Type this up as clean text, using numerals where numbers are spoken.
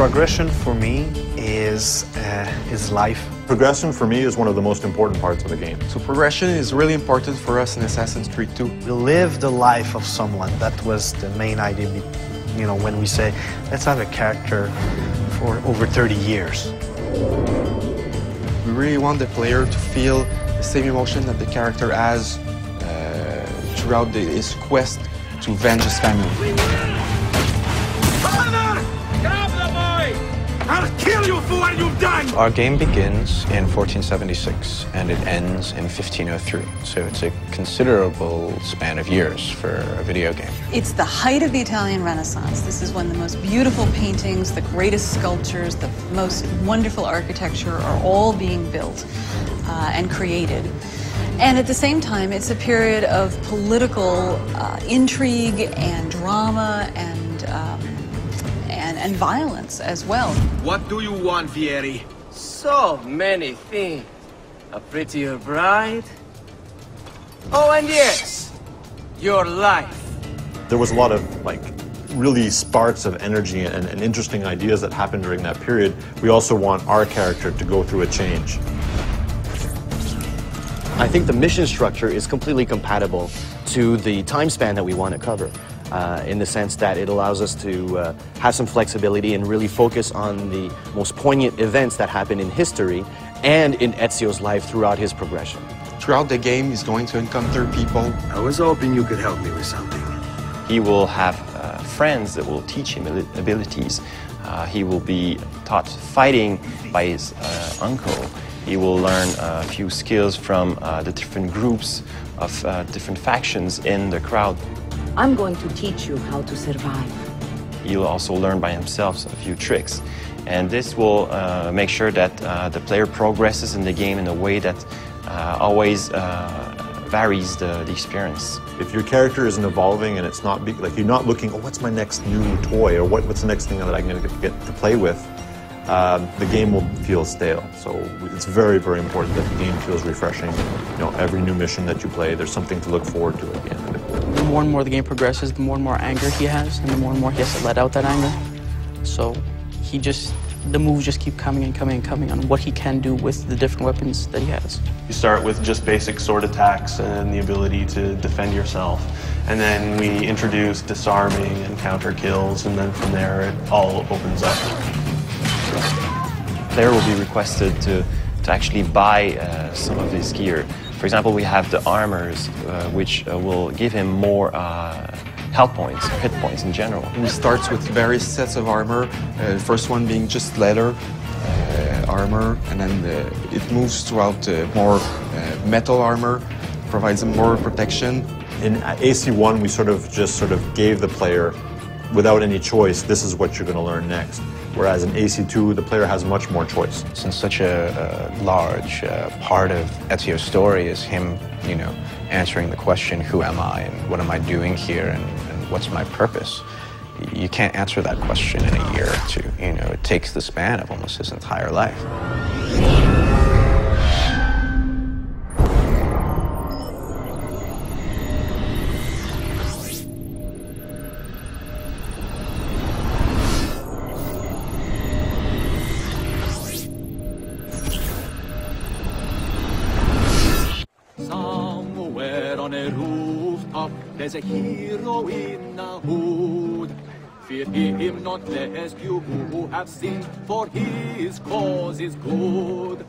Progression for me is life. Progression for me is one of the most important parts of the game. So progression is really important for us in Assassin's Creed 2. You live the life of someone. That was the main idea, you know, when we say, let's have a character for over 30 years. We really want the player to feel the same emotion that the character has throughout his quest to avenge his family. Father! Grab the boy! I'll kill you for what you've done! Our game begins in 1476 and it ends in 1503. So it's a considerable span of years for a video game. It's the height of the Italian Renaissance. This is when the most beautiful paintings, the greatest sculptures, the most wonderful architecture are all being built and created. And at the same time, it's a period of political intrigue and drama and violence as well. What do you want, Vieri? So many things. A prettier bride. Oh, and yes, your life. There was a lot of, really sparks of energy and interesting ideas that happened during that period. We also want our character to go through a change. I think the mission structure is completely compatible to the time span that we want to cover, in the sense that it allows us to have some flexibility and really focus on the most poignant events that happen in history and in Ezio's life throughout his progression. Throughout the game, he's going to encounter people. I was hoping you could help me with something. He will have friends that will teach him abilities. He will be taught fighting by his uncle. He will learn a few skills from the different groups of different factions in the crowd. I'm going to teach you how to survive. He'll also learn by himself a few tricks. And this will make sure that the player progresses in the game in a way that always varies the experience. If your character isn't evolving and it's not, you're not looking, oh, what's my next new toy, or what's the next thing that I'm going to get to play with, the game will feel stale. So it's very, very important that the game feels refreshing. You know, every new mission that you play, there's something to look forward to at the end of it. The more and more the game progresses, the more and more anger he has, and the more he has to let out that anger. So the moves just keep coming and coming and coming on what he can do with the different weapons that he has. You start with just basic sword attacks and the ability to defend yourself. And then we introduce disarming and counter kills, and then from there it all opens up. The player will be requested to actually buy some of his gear. For example, we have the armors, which will give him more health points, hit points in general. He starts with various sets of armor, the first one being just leather armor, and then it moves throughout more metal armor, provides him more protection. In AC1, we sort of gave the player, without any choice, this is what you're going to learn next. Whereas in AC2, the player has much more choice. Since such a large part of Ezio's story is him, answering the question, who am I and what am I doing here and what's my purpose? You can't answer that question in a year or two. It takes the span of almost his entire life. Somewhere on a rooftop, there's a hero in a hood. Fear him not, lest you who have sinned, for his cause is good.